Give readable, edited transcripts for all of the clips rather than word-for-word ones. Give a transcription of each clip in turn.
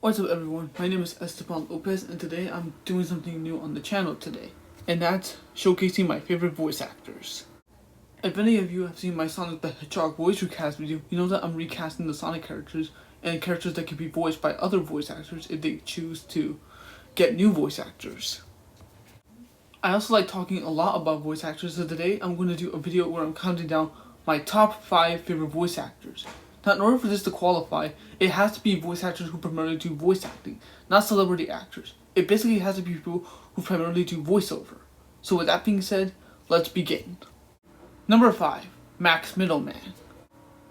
What's up everyone, my name is Esteban Lopez and today I'm doing something new on the channel today. And that's showcasing my favorite voice actors. If any of you have seen my Sonic the Hedgehog voice recast video, you know that I'm recasting the Sonic characters and characters that can be voiced by other voice actors if they choose to get new voice actors. I also like talking a lot about voice actors, so today I'm going to do a video where I'm counting down my top 5 favorite voice actors. Now, in order for this to qualify, it has to be voice actors who primarily do voice acting, not celebrity actors. It basically has to be people who primarily do voiceover. So with that being said, let's begin. Number 5, Max Middleman.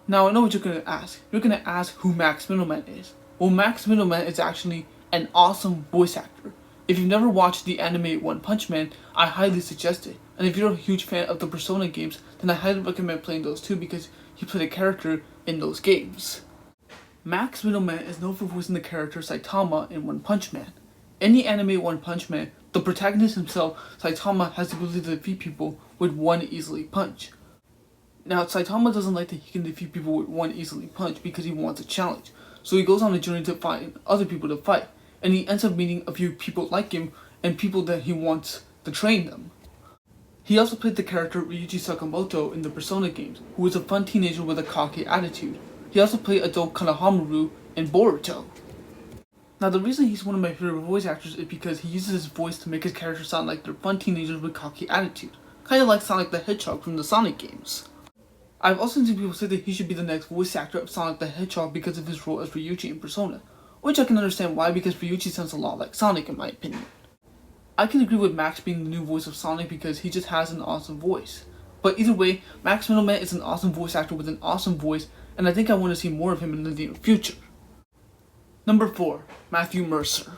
Now I know what you're going to ask. You're going to ask who Max Middleman is. Well, Max Middleman is actually an awesome voice actor. If you've never watched the anime One Punch Man, I highly suggest it. And if you're a huge fan of the Persona games, then I highly recommend playing those too because he played a character in those games. Max Middleman is known for voicing the character Saitama in One Punch Man. In the anime One Punch Man, the protagonist himself, Saitama, has the ability to defeat people with one easily punch. Now, Saitama doesn't like that he can defeat people with one easily punch because he wants a challenge. So he goes on a journey to find other people to fight. And he ends up meeting a few people like him and people that he wants to train them. He also played the character Ryuji Sakamoto in the Persona games, who is a fun teenager with a cocky attitude. He also played adult Kanahamaru in Boruto. Now, the reason he's one of my favorite voice actors is because he uses his voice to make his characters sound like they're fun teenagers with cocky attitude, kind of like Sonic the Hedgehog from the Sonic games. I've also seen people say that he should be the next voice actor of Sonic the Hedgehog because of his role as Ryuji in Persona, which I can understand why, because Ryuji sounds a lot like Sonic in my opinion. I can agree with Max being the new voice of Sonic because he just has an awesome voice. But either way, Max Middleman is an awesome voice actor with an awesome voice, and I think I want to see more of him in the near future. Number 4, Matthew Mercer.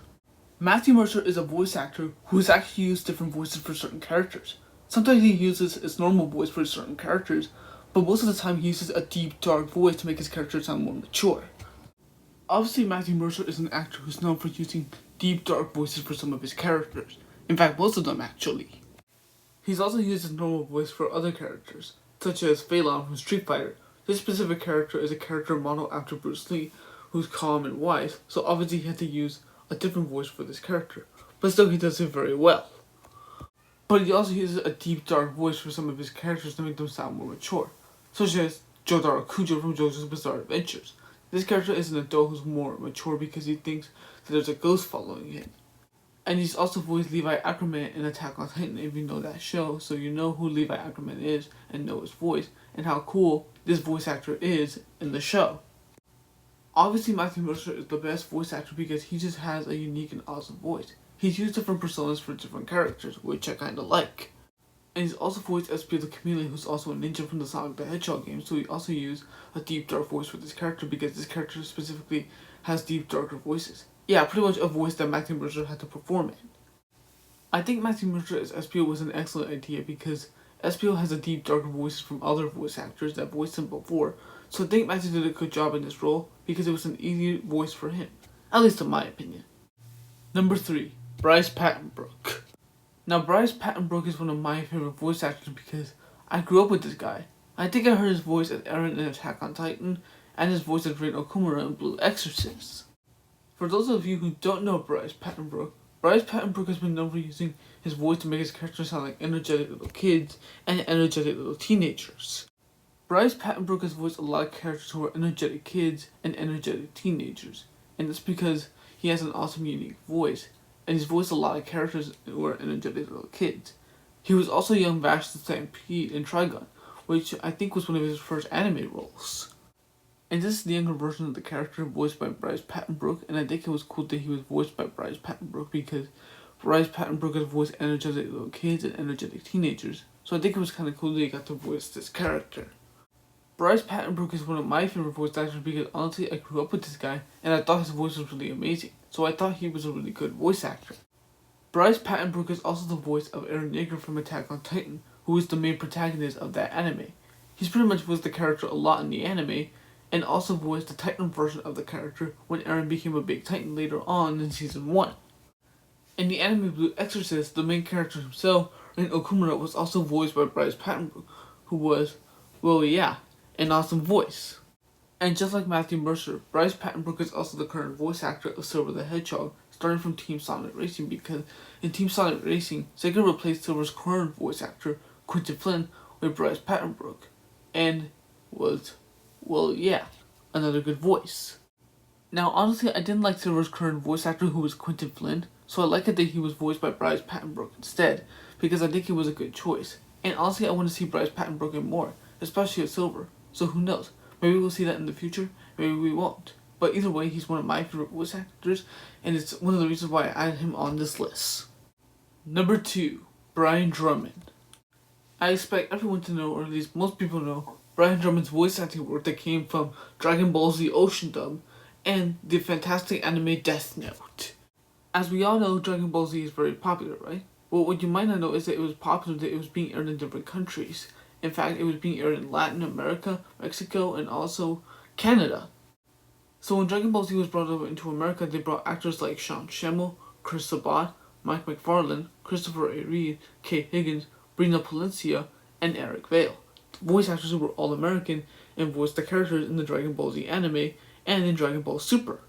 Matthew Mercer is a voice actor who has actually used different voices for certain characters. Sometimes he uses his normal voice for certain characters, but most of the time he uses a deep, dark voice to make his character sound more mature. Obviously, Matthew Mercer is an actor who's known for using deep, dark voices for some of his characters. In fact, most of them actually. He's also used his normal voice for other characters, such as Fei Long from Street Fighter. This specific character is a character modeled after Bruce Lee, who's calm and wise, so obviously he had to use a different voice for this character. But still, he does it very well. But he also uses a deep, dark voice for some of his characters to make them sound more mature, such as Jotaro Kujo from JoJo's Bizarre Adventures. This character is an adult who's more mature because he thinks that there's a ghost following him. And he's also voiced Levi Ackerman in Attack on Titan if you know that show, so you know who Levi Ackerman is and know his voice and how cool this voice actor is in the show. Obviously, Matthew Mercer is the best voice actor because he just has a unique and awesome voice. He's used different personas for different characters, which I kinda like. And he's also voiced Espio the Chameleon, who's also a ninja from the Sonic the Hedgehog game, so he also used a deep, dark voice for this character because this character specifically has deep, darker voices. Yeah, pretty much a voice that Matthew Mercer had to perform in. I think Matthew Mercer as Espio was an excellent idea because Espio has a deep, darker voice from other voice actors that voiced him before, so I think Matthew did a good job in this role because it was an easy voice for him, at least in my opinion. Number 3, Bryce Pattenbrook. Now, Bryce Pattenbrook is one of my favorite voice actors because I grew up with this guy. I think I heard his voice as Eren in Attack on Titan and his voice as Rin Okumura in Blue Exorcist. For those of you who don't know Bryce Pattenbrook has been known for using his voice to make his characters sound like energetic little kids and energetic little teenagers. Bryce Pattenbrook has voiced a lot of characters who are energetic kids and energetic teenagers, and that's because he has an awesome unique voice, and he's voiced a lot of characters who are energetic little kids. He was also young Vash the Stampede in Trigun, which I think was one of his first anime roles. And this is the younger version of the character voiced by Bryce Pattenbrook, and I think it was cool that he was voiced by Bryce Pattenbrook because Bryce Pattenbrook has voiced energetic little kids and energetic teenagers, so I think it was kind of cool that he got to voice this character. Bryce Pattenbrook is one of my favorite voice actors because honestly I grew up with this guy and I thought his voice was really amazing, so I thought he was a really good voice actor. Bryce Pattenbrook is also the voice of Eren Yeager from Attack on Titan, who is the main protagonist of that anime. He's pretty much voiced the character a lot in the anime, and also voiced the Titan version of the character when Eren became a big Titan later on in Season 1. In the anime Blue Exorcist, the main character himself, Rin Okumura, was also voiced by Bryce Pattenbrook, who was, well yeah, an awesome voice. And just like Matthew Mercer, Bryce Pattenbrook is also the current voice actor of Silver the Hedgehog, starting from Team Sonic Racing, because in Team Sonic Racing, Sega replaced Silver's current voice actor, Quentin Flynn, with Bryce Pattenbrook, and was, well, yeah, another good voice. Now, honestly, I didn't like Silver's current voice actor, who was Quentin Flynn, so I like it that he was voiced by Bryce Pattenbrook instead, because I think he was a good choice. And honestly, I want to see Bryce Pattenbrook in more, especially as Silver, so who knows? Maybe we'll see that in the future, maybe we won't. But either way, he's one of my favorite voice actors, and it's one of the reasons why I added him on this list. Number 2, Brian Drummond. I expect everyone to know, or at least most people know, Brian Drummond's voice acting work that came from Dragon Ball Z Ocean Dub and the fantastic anime Death Note. As we all know, Dragon Ball Z is very popular, right? Well, what you might not know is that it was popular that it was being aired in different countries. In fact, it was being aired in Latin America, Mexico, and also Canada. So when Dragon Ball Z was brought over into America, they brought actors like Sean Schemmel, Chris Sabat, Mike McFarlane, Christopher A. Reed, Kate Higgins, Brina Palencia, and Eric Vale. Voice actors who were all American and voiced the characters in the Dragon Ball Z anime and in Dragon Ball Super.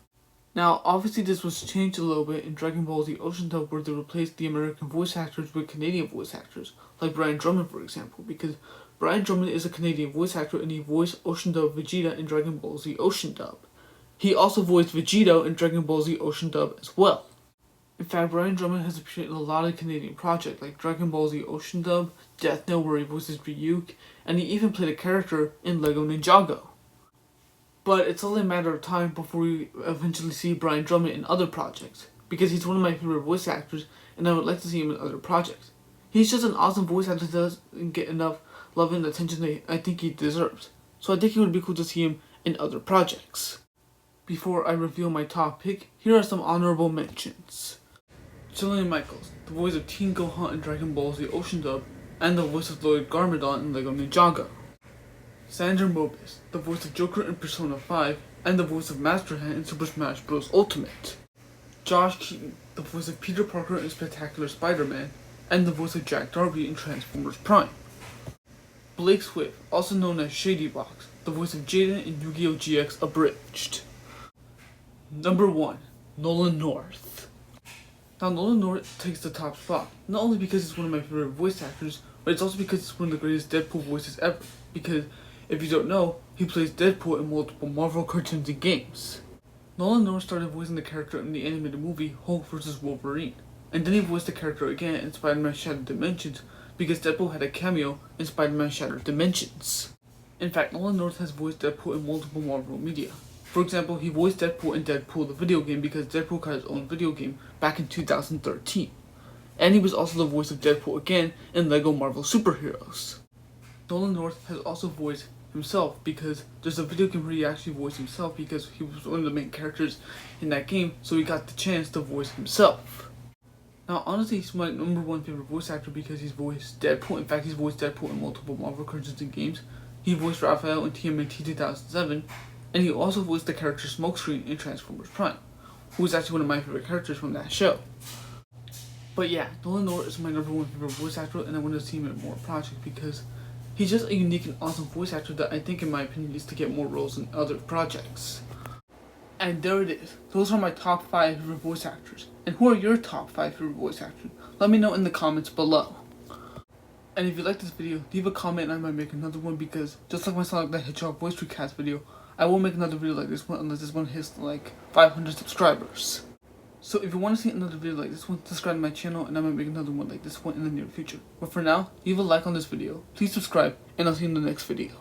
Now, obviously this was changed a little bit in Dragon Ball Z Ocean Dub, where they replaced the American voice actors with Canadian voice actors, like Brian Drummond, for example, because Brian Drummond is a Canadian voice actor and he voiced Ocean Dub Vegeta in Dragon Ball Z Ocean Dub. He also voiced Vegito in Dragon Ball Z Ocean Dub as well. In fact, Brian Drummond has appeared in a lot of Canadian projects, like Dragon Ball Z Ocean Dub, Death Note, where he voices Ryuk, and he even played a character in Lego Ninjago. But it's only a matter of time before we eventually see Brian Drummond in other projects, because he's one of my favorite voice actors, and I would like to see him in other projects. He's just an awesome voice actor that doesn't get enough love and attention that I think he deserves. So I think it would be cool to see him in other projects. Before I reveal my top pick, here are some honorable mentions. Jillian Michaels, the voice of Teen Gohan in Dragon Ball Z Ocean Dub, and the voice of Lloyd Garmadon in Lego Ninjago. Sandra Mobus, the voice of Joker in Persona 5, and the voice of Master Hand in Super Smash Bros. Ultimate. Josh Keaton, the voice of Peter Parker in Spectacular Spider-Man, and the voice of Jack Darby in Transformers Prime. Blake Swift, also known as Shady Box, the voice of Jaden in Yu-Gi-Oh! GX Abridged. Number 1, Nolan North. Now, Nolan North takes the top spot, not only because he's one of my favorite voice actors, but it's also because he's one of the greatest Deadpool voices ever, because if you don't know, he plays Deadpool in multiple Marvel cartoons and games. Nolan North started voicing the character in the animated movie Hulk vs. Wolverine, and then he voiced the character again in Spider-Man Shattered Dimensions because Deadpool had a cameo in Spider-Man Shattered Dimensions. In fact, Nolan North has voiced Deadpool in multiple Marvel media. For example, he voiced Deadpool in Deadpool the video game because Deadpool got his own video game back in 2013. And he was also the voice of Deadpool again in LEGO Marvel Superheroes. Nolan North has also voiced himself because there's a video game where he actually voiced himself because he was one of the main characters in that game, so he got the chance to voice himself. Now, honestly, he's my number 1 favorite voice actor because he's voiced Deadpool. In fact, he's voiced Deadpool in multiple Marvel cartoons and games. He voiced Raphael in TMNT 2007, and he also voiced the character Smokescreen in Transformers Prime, who is actually one of my favorite characters from that show. But yeah, Nolan North is my number 1 favorite voice actor, and I want to see him in more projects because he's just a unique and awesome voice actor that I think, in my opinion, needs to get more roles in other projects. And there it is. Those are my top 5 favorite voice actors. And who are your top 5 favorite voice actors? Let me know in the comments below. And if you like this video, leave a comment and I might make another one because just like my Sonic the Hedgehog voice recast video, I will make another video like this one unless this one hits like 500 subscribers. So if you want to see another video like this one, subscribe to my channel and I might make another one like this one in the near future. But for now, leave a like on this video, please subscribe, and I'll see you in the next video.